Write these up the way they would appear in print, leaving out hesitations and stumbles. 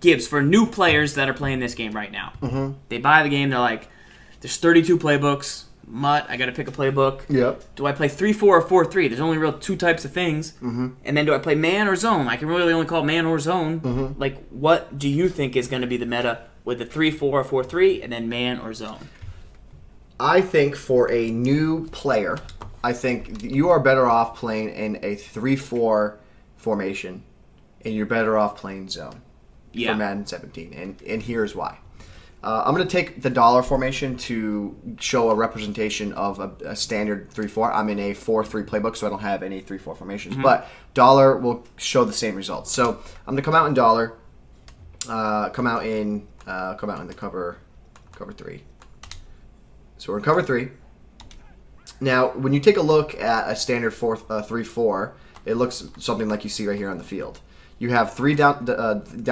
Gibbs, for new players that are playing this game right now, they buy the game, they're like, there's 32 playbooks. Mutt, I got to pick a playbook. Yep. Do I play 3-4 or 4-3? There's only real two types of things. And then do I play man or zone? I can really only call it man or zone. Like, what do you think is going to be the meta with the 3-4 or 4-3 and then man or zone? I think for a new player, I think you are better off playing in a 3-4 formation, and you're better off playing zone for Madden 17. And here's why. I'm going to take the dollar formation to show a representation of a standard 3-4. I'm in a 4-3 playbook, so I don't have any 3-4 formations. But dollar will show the same results. So I'm going to come out in dollar, come out in the cover 3. So we're in cover 3. Now, when you take a look at a standard 3-4, it looks something like you see right here on the field. You have 3 down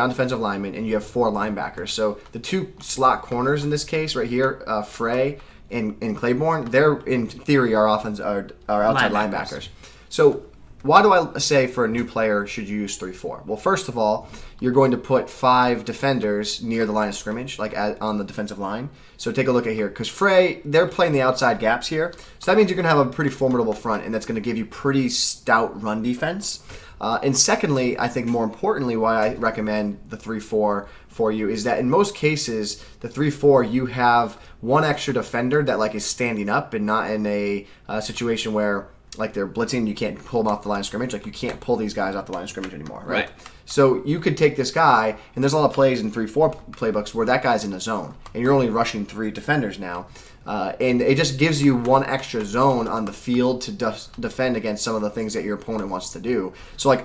defensive linemen, and you have 4 linebackers. So the 2 slot corners in this case, right here, Frey and Claiborne, they're in theory our outside linebackers. So why do I say for a new player should you use 3-4? Well, first of all, you're going to put 5 defenders near the line of scrimmage, like on the defensive line. So take a look at here, because Frey, they're playing the outside gaps here. So that means you're going to have a pretty formidable front, and that's going to give you pretty stout run defense. And secondly, I think more importantly, why I recommend the 3-4 for you is that in most cases, the 3-4, you have one extra defender that like is standing up and not in a situation where like they're blitzing, you can't pull them off the line of scrimmage. Like you can't pull these guys off the line of scrimmage anymore, right? So you could take this guy, and there's a lot of plays in 3-4 playbooks where that guy's in the zone, and you're only rushing 3 defenders now. And it just gives you one extra zone on the field to defend against some of the things that your opponent wants to do. So like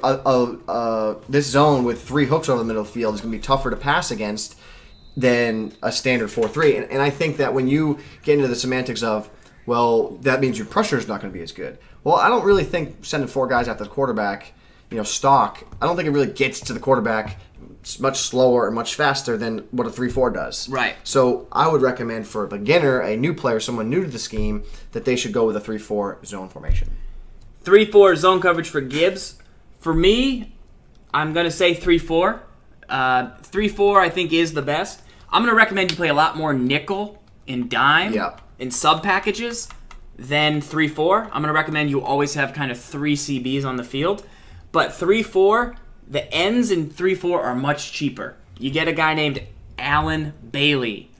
this zone with 3 hooks over the middle of the field is going to be tougher to pass against than a standard 4-3. And I think that when you get into the semantics of, well, that means your pressure is not going to be as good. Well, I don't really think sending 4 guys after the quarterback, stock, I don't think it really gets to the quarterback much slower and much faster than what a 3-4 does. Right. So I would recommend for a beginner, a new player, someone new to the scheme, that they should go with a 3-4 zone formation. 3-4 zone coverage for Gibbs. For me, I'm going to say 3-4. 3-4 I think is the best. I'm going to recommend you play a lot more nickel and dime in sub packages than 3-4. I'm going to recommend you always have kind of 3 CBs on the field. But 3-4, the ends in 3-4 are much cheaper. You get a guy named Alan Bailey.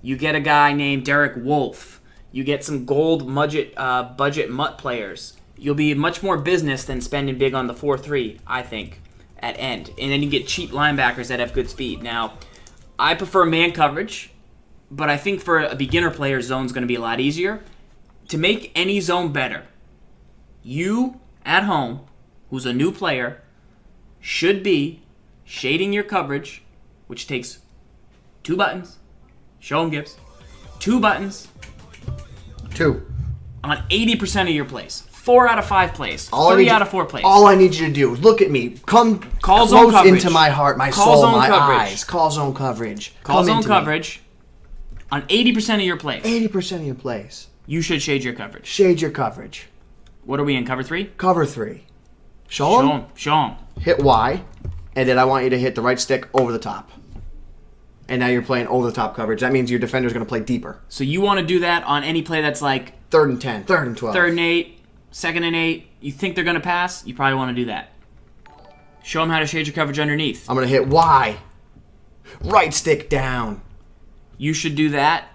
You get a guy named Derek Wolf. You get some gold budget mutt players. You'll be much more business than spending big on the 4-3, I think, at end. And then you get cheap linebackers that have good speed. Now, I prefer man coverage, but I think for a beginner player, zone's going to be a lot easier. To make any zone better, you, at home, who's a new player, should be shading your coverage, which takes 2 buttons. Show them, Gibbs. 2 buttons. 2. On 80% of your plays. 4 out of 5 plays. 3 out of 4 plays. All I need you to do is look at me. Come call close zone coverage. into my heart, my Call soul, zone my coverage. eyes. Call zone coverage. Call zone coverage on 80% of your plays. 80% of your plays. You should shade your coverage. Shade your coverage. What are we in, cover 3? Cover 3. Show him. Show him. Hit Y, and then I want you to hit the right stick over the top. And now you're playing over the top coverage. That means your defender's going to play deeper. So you want to do that on any play that's like 3rd and 10, 3rd and 12. 3rd and 8, 2nd and 8. You think they're going to pass? You probably want to do that. Show them how to shade your coverage underneath. I'm going to hit Y. Right stick down. You should do that.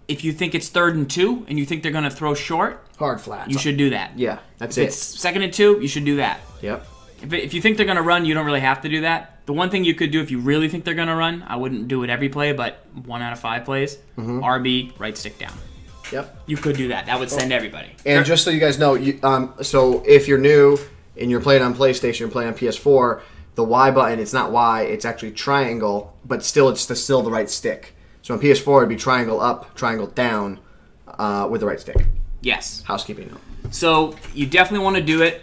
If you think it's 3rd and 2 and you think they're going to throw short, hard flats. You should do that. Yeah, that's if it. It's 2nd and 2, you should do that. Yep. If you think they're going to run, you don't really have to do that. The one thing you could do if you really think they're going to run, I wouldn't do it every play, but 1 out of 5 plays, RB, right stick down. Yep. You could do that. That would send everybody. And just so you guys know, so if you're new and you're playing on PlayStation, you're playing on PS4, the Y button, it's not Y, it's actually triangle, but still it's still the right stick. So on PS4, it'd be triangle up, triangle down with the right stick. Yes. Housekeeping note. So you definitely want to do it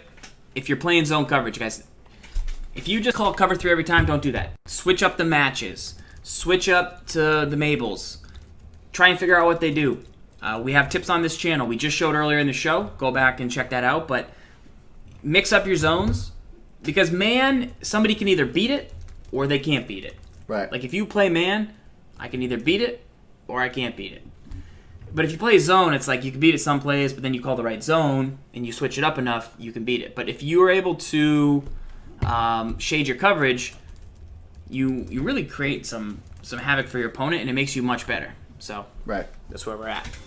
if you're playing zone coverage, guys. If you just call cover 3 every time, don't do that. Switch up the matches. Switch up to the Mabels. Try and figure out what they do. We have tips on this channel. We just showed earlier in the show. Go back and check that out. But mix up your zones because, man, somebody can either beat it or they can't beat it. Right. Like if you play man, I can either beat it or I can't beat it. But if you play zone, it's like you can beat it some plays, but then you call the right zone and you switch it up enough, you can beat it. But if you are able to shade your coverage, you really create some havoc for your opponent, and it makes you much better. So Right. that's where we're at.